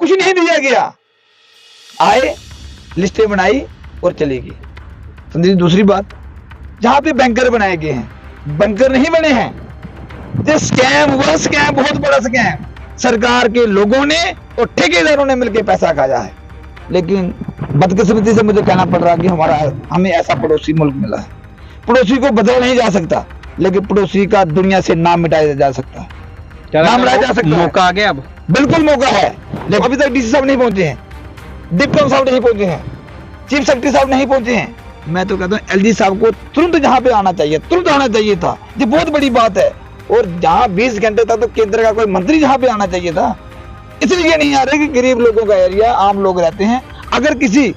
कुछ नहीं दिया गया। आए, लिस्टें बनाई और चली गई। समझिए। दूसरी बात, जहां पे बैंकर बनाए गए हैं, बैंकर नहीं बने हैं, ये स्कैम हुआ, स्कैम बहुत बड़ा स्कैम। सरकार के लोगों ने और ठेकेदारों ने मिलकर पैसा खाया है। लेकिन बदकिस्मती से मुझे कहना पड़ रहा कि हमें ऐसा पड़ोसी मुल्क मिला है। पड़ोसी को बदला नहीं जा सकता, लेकिन पड़ोसी का दुनिया से नाम मिटाया जा सकता है, नाम मिटाया जा सकता है। मौका आ गया अब, बिल्कुल मौका है। लेकिन अभी तक डीसी साहब नहीं पहुंचे हैं, डिप्टी साहब नहीं पहुंचे हैं, चीफ सेक्रेटरी साहब नहीं पहुंचे हैं। मैं तो कहता हूँ एलजी साहब को तुरंत जहां पे आना चाहिए, तुरंत आना चाहिए था। ये बहुत बड़ी बात है। और जहां 20 घंटे तक तो केंद्र का कोई मंत्री जहां पे आना चाहिए था, इसलिए नहीं आ रहे कि गरीब लोगों का एरिया, आम लोग रहते हैं। अगर किसी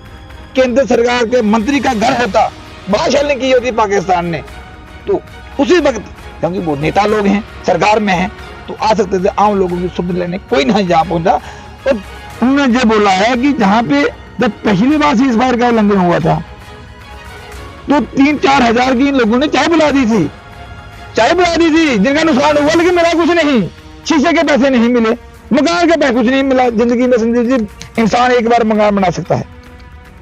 केंद्र सरकार के मंत्री का घर होता, बादशाह की होती पाकिस्तान ने, तो उसी वक्त, क्योंकि वो नेता लोग हैं, सरकार में हैं, तो आ सकते थे। आम लोगों की सुविधा लेने कोई नहीं जा पहुंचा। और उन्होंने ये बोला है कि जहां पे जब पहली बार सीज़फायर का उल्लंघन हुआ था, तो 3-4 हजार की इन लोगों ने चाय बुला दी थी, जिनका नुकसान हुआ, लेकिन मिला कुछ नहीं। शीशे के पैसे नहीं मिले, मकान के पैसे कुछ नहीं मिला। जिंदगी में समझिए इंसान एक बार मकान बना सकता है,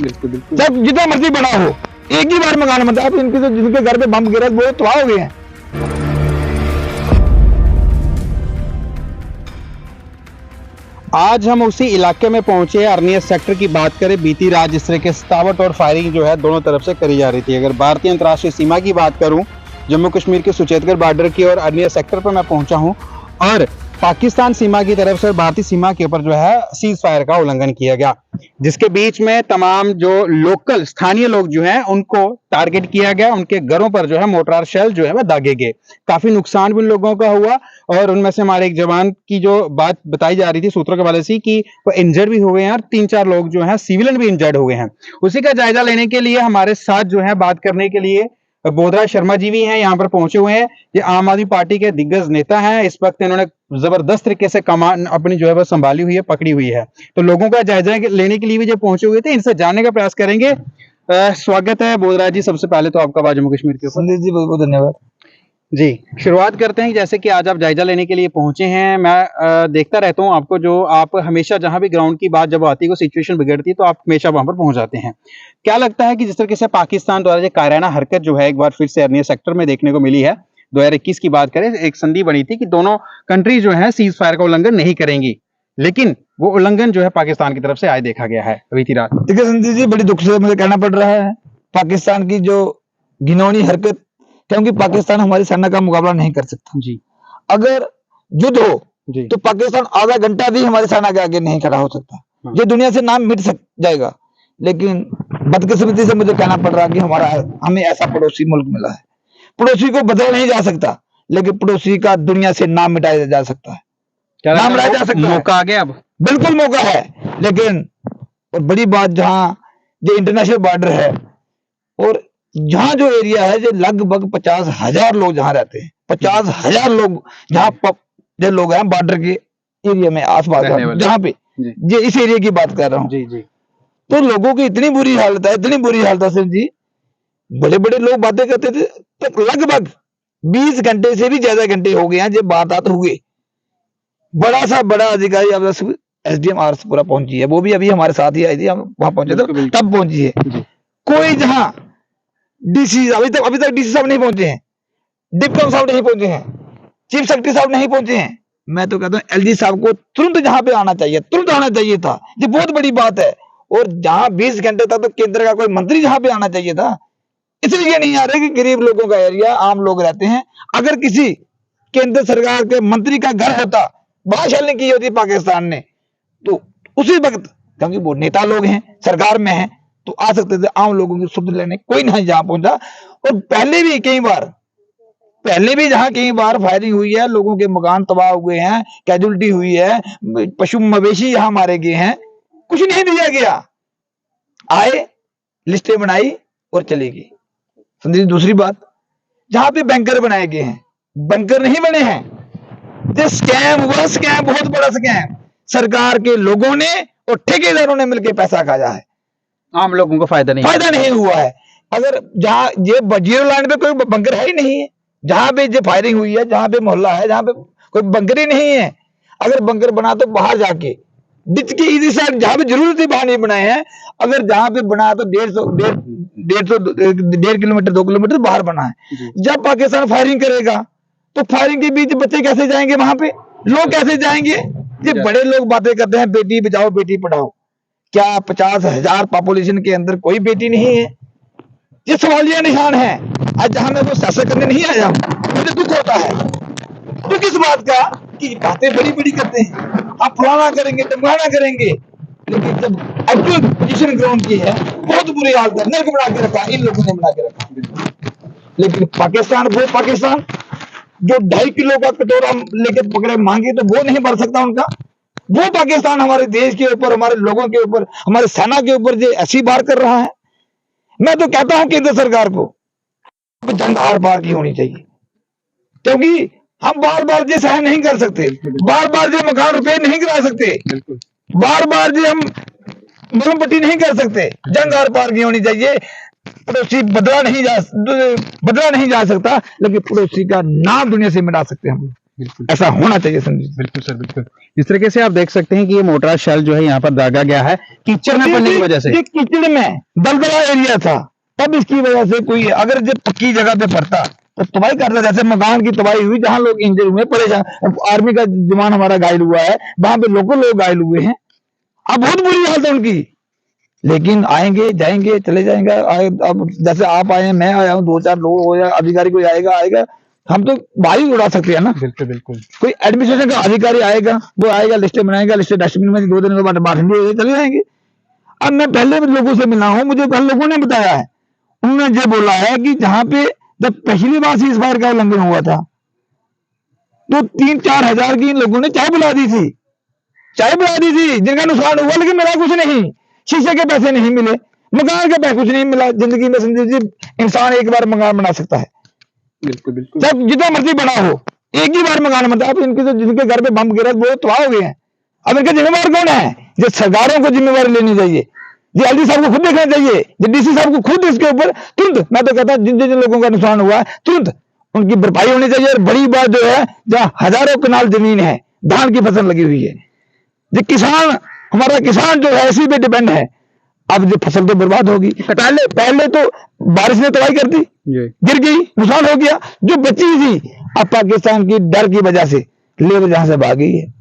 बिल्कुल बिल्कुल, जब जितना मर्जी बना हो, एक ही बार मकान बनता है। तो इनके, तो जिनके घर पे बम गिरा वो तबाह हो गए हैं। आज हम उसी इलाके में पहुंचे हैं। अरनिया सेक्टर की बात करें, बीती रात जिस तरह के सतावट और फायरिंग जो है दोनों तरफ से करी जा रही थी। अगर भारतीय अंतर्राष्ट्रीय सीमा की बात करूं, जम्मू कश्मीर के सुचेतगढ़ बॉर्डर की और अरनिया सेक्टर पर मैं पहुंचा हूं, और पाकिस्तान सीमा की तरफ से और भारतीय सीमा के ऊपर जो है सीज फायर का उल्लंघन किया गया, जिसके बीच में तमाम जो लोकल स्थानीय लोग जो हैं उनको टारगेट किया गया। उनके घरों पर जो है मोर्टार शेल जो है वह दागे गए। काफी नुकसान भी उन लोगों का हुआ, और उनमें से हमारे एक जवान की जो बात बताई जा रही थी सूत्रों के हवाले से कि वो इंजर्ड भी हो गए हैं, और 3-4 लोग जो हैं सिविलियन भी इंजर्ड हो गए हैं। उसी का जायजा लेने के लिए हमारे साथ जो है बात करने के लिए बोधराज शर्मा जी भी हैं, यहाँ पर पहुंचे हुए हैं। ये आम आदमी पार्टी के दिग्गज नेता हैं। इस वक्त इन्होंने जबरदस्त तरीके से कमान अपनी जो है वह संभाली हुई है, पकड़ी हुई है। तो लोगों का जायजा लेने के लिए भी जो पहुंचे हुए थे, इनसे जानने का प्रयास करेंगे। स्वागत है बोधराज जी, सबसे पहले तो आपका जम्मू कश्मीर के ऊपर। संदीप जी बहुत बहुत धन्यवाद जी। शुरुआत करते हैं, जैसे कि आज आप जायजा लेने के लिए पहुंचे हैं। मैं देखता रहता हूं आपको, जो आप हमेशा जहां भी ग्राउंड की बात जब आती है, कोई सिचुएशन बिगड़ती है, तो आप हमेशा वहां पर पहुंच जाते हैं। क्या लगता है कि जिस तरीके से पाकिस्तान द्वारा जो कायराना हरकत जो है एक बार फिर से अरनिया सेक्टर में देखने को मिली है, 2021 की बात करें, एक संधि बनी थी कि दोनों कंट्री जो है सीज फायर का उल्लंघन नहीं करेंगी, लेकिन वो उल्लंघन जो है पाकिस्तान की तरफ से आज देखा गया है बीती रात। देखिए संदीप जी, बड़ी दुख से मुझे कहना पड़ रहा है, पाकिस्तान की जो घिनौनी हरकत, क्योंकि पाकिस्तान हमारी सेना का मुकाबला नहीं कर सकता जी। अगर युद्ध हो जी। तो पाकिस्तान आधा घंटा भी हमारी सेना के आगे नहीं खड़ा हो सकता। ये दुनिया से नाम मिट जाएगा। लेकिन बदकिस्मती से मुझे कहना पड़ रहा कि हमें ऐसा पड़ोसी मुल्क मिला है। पड़ोसी को बदला नहीं जा सकता, लेकिन पड़ोसी का दुनिया से नाम मिटाया जा सकता है, नाम मिटाया जा सकता है। मौका आ गया अब, बिल्कुल मौका है। लेकिन और बड़ी बात, जहां जो इंटरनेशनल बॉर्डर है और जहां जो एरिया है, जो लगभग 50,000 लोग जहां रहते हैं, 50,000 लोग जहां जो लोग हैं बॉर्डर के एरिया में आसपास, जहां पे ये इस एरिया की बात कर रहा हूँ, जी जी, तो लोगों की इतनी बुरी हालत है, इतनी बुरी हालत है सिर्फ जी। बड़े बड़े लोग बातें करते थे, तो लगभग 20 घंटे से भी ज्यादा घंटे हो गए हैं जब बात हुए। बड़ा सा बड़ा अधिकारी SDM आरसपुरा पहुंची है, वो भी अभी हमारे साथ ही आई थी, हम वहां पहुंचे थे तब पहुंची है। कोई जहां डीसी अभी तक डीसी साहब नहीं पहुंचे हैं, डिप्टी साहब नहीं पहुंचे हैं, चीफ सेक्रेटरी साहब नहीं पहुंचे हैं। मैं तो कहता हूँ एलजी साहब को तुरंत जहां पे आना चाहिए, तुरंत आना चाहिए था। ये बहुत बड़ी बात है। और जहां 20 घंटे तक तो केंद्र का कोई मंत्री जहां पे आना चाहिए था, इसलिए नहीं आ रहे कि गरीब लोगों का एरिया, आम लोग रहते हैं। अगर किसी केंद्र सरकार के मंत्री का घर होता, बादशाह की होती पाकिस्तान ने, तो उसी वक्त, क्योंकि वो नेता लोग हैं, सरकार में हैं, तो आ सकते थे। आम लोगों की सुविधा लेने कोई नहीं जा पहुंचा। और पहले भी जहां कई बार फायरिंग हुई है, लोगों के मकान तबाह हुए हैं, कैजुअलिटी हुई है, पशु मवेशी यहां मारे गए हैं, कुछ नहीं दिया गया। आए, लिस्टें बनाई और चली गई। समझिए। दूसरी बात, जहां पे बैंकर बनाए गए हैं, बैंकर नहीं बने हैं, ये स्कैम हुआ, स्कैम बहुत बड़ा स्कैम। सरकार के लोगों ने और ठेकेदारों ने मिलकर पैसा खाया है, आम लोगों को फायदा नहीं हुआ है। अगर जहां ये जीरो लाइन पे कोई बंकर है ही नहीं है, जहां पे ये फायरिंग हुई है, जहां पे मोहल्ला है, जहां पे कोई बंकर ही नहीं है। अगर बंकर बना तो बाहर जाके डिच के इधर साइड जहां पे जरूरत है वहां नहीं बनाए हैं। अगर जहां पे बना तो 1.5 किलोमीटर 2 किलोमीटर बाहर बना है। जब पाकिस्तान फायरिंग करेगा तो फायरिंग के बीच बच्चे कैसे जाएंगे वहां पे, लोग कैसे जाएंगे? ये बड़े लोग बातें करते हैं बेटी बचाओ बेटी पढ़ाओ, क्या 50,000 पॉपुलेशन के अंदर कोई बेटी नहीं है? ये सवालिया निशान है। आज जहां मैं वो सियासत करने नहीं आया हूं, मुझे दुख होता है। तो किस बात का कि बातें बड़ी बड़ी करते हैं, आप फलाना करेंगे टमकाना करेंगे, लेकिन जब एक्चुअल पोजीशन ग्राउंड की है बहुत बुरी हालत है। नर्क बना के रखा इन लोगों ने, बना के रखा। लेकिन पाकिस्तान, वो पाकिस्तान जो 2.5 किलो का कटोरा लेके पकड़े मांगे तो वो नहीं भर सकता उनका। वो पाकिस्तान हमारे देश के ऊपर, हमारे लोगों के ऊपर, हमारे सेना के ऊपर जो ऐसी बार कर रहा है। मैं तो कहता हूं केंद्र सरकार को जंग आर पार की होनी चाहिए, क्योंकि हम बार बार ये सहन नहीं कर सकते, बार बार ये मकान रुपये नहीं करा सकते, बार बार ये हम मलम पट्टी नहीं कर सकते। जंग आर पार की होनी चाहिए। पड़ोसी बदला नहीं जा सकता, लेकिन पड़ोसी का नाम दुनिया से मिटा सकते हैं हम लोग। ऐसा होना चाहिए संजीव। बिल्कुल सर, बिल्कुल। इस तरीके से आप देख सकते हैं कि ये मोर्टार शेल जो है यहाँ पर दागा गया है कीचड़ में पड़ने की वजह से। कीचड़ में दलदला एरिया था, तब इसकी वजह से कोई अगर जब पक्की जगह पे पड़ता तो तबाही करता। जैसे मकान की तबाही हुई, जहां लोग इंजर हुए, परेशान, आर्मी का जवान हमारा घायल हुआ है, वहां पे लोकल लोग घायल हुए हैं। अब बहुत बुरी हालत है उनकी, लेकिन आएंगे जाएंगे चले जाएंगे। अब जैसे आप आए हैं, मैं आया हूँ, 2-4 लोग हो या अधिकारी कोई आएगा, हम तो बाहर उड़ा सकते हैं ना। बिल्कुल बिल्कुल। कोई एडमिनिस्ट्रेशन का अधिकारी आएगा, वो आएगा, लिस्टें बनाएगा, लिस्टें डस्टबिन में 2 दिन के बाद बाहर चले जाएंगे। अब मैं पहले भी लोगों से मिला हूं, मुझे कल लोगों ने बताया है, उन्होंने ये बोला है कि जहां पे जब पहली बार सीज फायर का उल्लंघन हुआ था तो 3-4 हजार की इन लोगों ने चाय बुला दी थी, जिनका नुकसान हुआ, लेकिन मिला कुछ नहीं। शीशे के पैसे नहीं मिले, मकान के पैसे कुछ नहीं मिला। जिंदगी में संजीव जी इंसान एक बार मकान बना सकता है, बिल्कुल बिल्कुल, जब जितना मर्जी बना हो, एक ही बार मकान बनता है। अब इनके तो जिनके घर पे बम गिरा वो तबाह हो गए हैं। अब इनका जिम्मेवार कौन है? जो सरकारों को जिम्मेवारी लेनी चाहिए, ये एलडी साहब को खुद देखना चाहिए, ये डीसी साहब को खुद इसके ऊपर तुरंत, मैं तो कहता हूं जिन जिन लोगों का नुकसान हुआ है तुरंत उनकी भरपाई होनी चाहिए। और बड़ी बात जो है, जहां हजारों कनाल जमीन है, धान की फसल लगी हुई है, जो किसान, हमारा किसान जो है इसी पे डिपेंड है, अब जो फसल तो बर्बाद होगी। पहले तो बारिश ने तबाही कर दी, गिर गई, नुकसान हो गया। जो बची थी अब पाकिस्तान की डर की वजह से लेबर जहां से भाग गई है।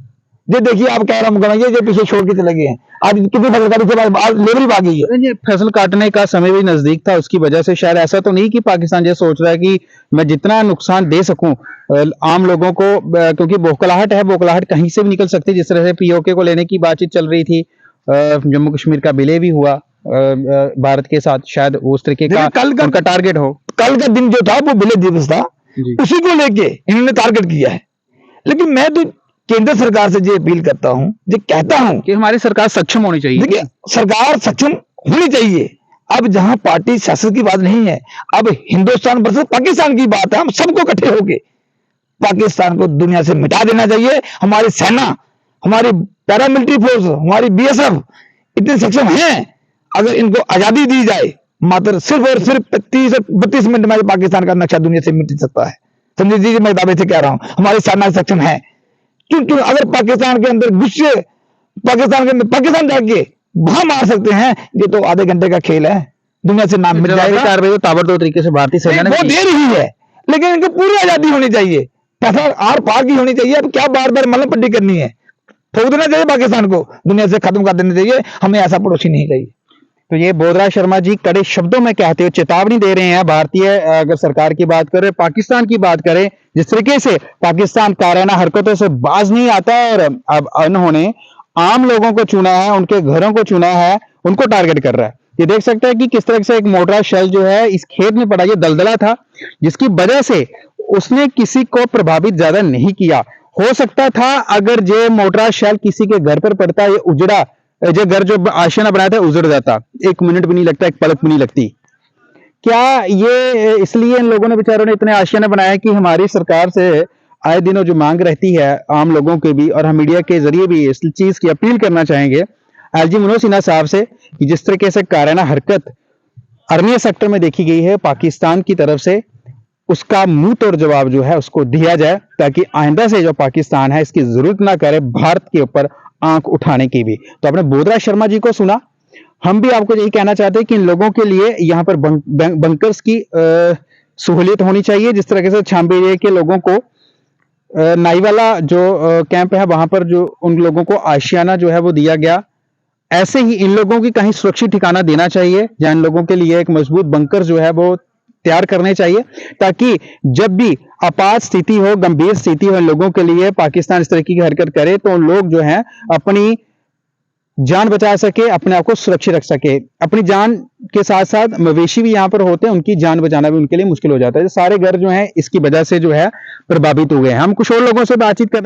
ये देखिए आप कह रहा हूँ ये जो पीछे छोड़ के चले गए हैं, आज कितनी फसल काटी के बाद लेबर ही भाग गई है। ये फसल काटने का समय भी नजदीक था, उसकी वजह से शायद ऐसा तो नहीं कि पाकिस्तान ये सोच रहा है कि मैं जितना नुकसान दे सकूं आम लोगों को, क्योंकि बौखलाहट है, बौखलाहट कहीं से भी निकल सकती है। जिस तरह से पीओके को लेने की बातचीत चल रही थी, जम्मू कश्मीर का विलय भी हुआ भारत के साथ, शायद उस तरीके का उनका टारगेट हो। कल का दिन जो था वो विलय दिवस था, उसी को लेके इन्होंने टारगेट किया है। लेकिन मैं तो केंद्र सरकार से ये अपील करता हूं, ये कहता हूं कि हमारी सरकार सक्षम होनी चाहिए। देखिए सरकार सक्षम होनी चाहिए। अब जहां पार्टी सियासत की बात नहीं है, अब हिंदुस्तान वर्सेस पाकिस्तान की बात है। हम सबको इकट्ठे होके पाकिस्तान को दुनिया से मिटा देना चाहिए। हमारी सेना, हमारी पैरामिलिट्री फोर्स, हमारी बीएसएफ इतने सक्षम हैं, अगर इनको आजादी दी जाए, मात्र सिर्फ और सिर्फ 32 मिनट में पाकिस्तान का नक्शा दुनिया से मिट सकता है। संजय जी मैं दावे से कह रहा हूं, हमारी सेना सक्षम है। क्योंकि अगर पाकिस्तान के अंदर गुस्से, पाकिस्तान जाके वहां मार सकते हैं, ये तो आधे घंटे का खेल है, दुनिया से नाम मिट जाएगा। कार्रवाई तो ताबड़तोड़ तरीके से भारतीय सेना ने वो दे रही है, लेकिन इनको पूरी आजादी होनी चाहिए, पैसा आर पार की होनी चाहिए। अब क्या बार बार मलम पट्टी करनी है? ठोक देना चाहिए पाकिस्तान को, दुनिया से खत्म कर देना चाहिए। हमें ऐसा पड़ोसी नहीं चाहिए। तो ये बोधराज शर्मा जी कड़े शब्दों में कहते हुए चेतावनी दे रहे हैं। भारतीय अगर सरकार की बात करें, पाकिस्तान की बात करें, जिस तरीके से पाकिस्तान कायराना हरकतों से बाज नहीं आता और अब उन्होंने आम लोगों को चुना है, उनके घरों को चुना है, उनको टारगेट कर रहा है। ये देख सकते हैं कि किस तरह से एक मोर्टार शेल जो है इस खेत में पड़ा, ये दलदला था जिसकी वजह से उसने किसी को प्रभावित ज्यादा नहीं किया। हो सकता था अगर ये मोर्टार शेल किसी के घर पर पड़ता, ये उजड़ा, जो घर जो आशियाना बनाया था उजड़ जाता, 1 मिनट भी नहीं लगता, 1 पलक भी नहीं लगती। क्या ये इसलिए इन लोगों ने, बेचारों ने इतने आशियाना बनाया कि हमारी सरकार से आए दिनों जो मांग रहती है आम लोगों के भी, और हम मीडिया के जरिए भी इस चीज की अपील करना चाहेंगे एलजी मनोज सिन्हा साहब से कि जिस तरीके से कायराना हरकत अरनिया सेक्टर में देखी गई है पाकिस्तान की तरफ से, उसका मुंह तोड़ जवाब जो है उसको दिया जाए, ताकि आइंदा से जो पाकिस्तान है इसकी जरूरत ना करे भारत के ऊपर आंख उठाने की भी। तो आपने बोधराज शर्मा जी को सुना, हम भी आपको यही कहना चाहते हैं कि इन लोगों के लिए यहाँ पर बंकर्स की सहूलियत होनी चाहिए, जिस तरह से छाम्बे एरिया के लोगों को नाई वाला जो कैंप है वहां पर जो उन लोगों को आशियाना जो है वो दिया गया, ऐसे ही इन लोगों की कहीं सुरक्षित ठिकाना देना चाहिए, जहां इन लोगों के लिए एक मजबूत बंकर जो है वो तैयार करने चाहिए, ताकि जब भी आपात स्थिति हो, गंभीर स्थिति हो इन लोगों के लिए, पाकिस्तान इस तरह की हरकत करे तो उन लोग जो है अपनी जान बचा सके, अपने आप को सुरक्षित रख सके। अपनी जान के साथ साथ मवेशी भी यहाँ पर होते हैं, उनकी जान बचाना भी उनके लिए मुश्किल हो जाता है। सारे घर जो है इसकी वजह से जो है प्रभावित हुए हैं। हम कुछ और लोगों से बातचीत कर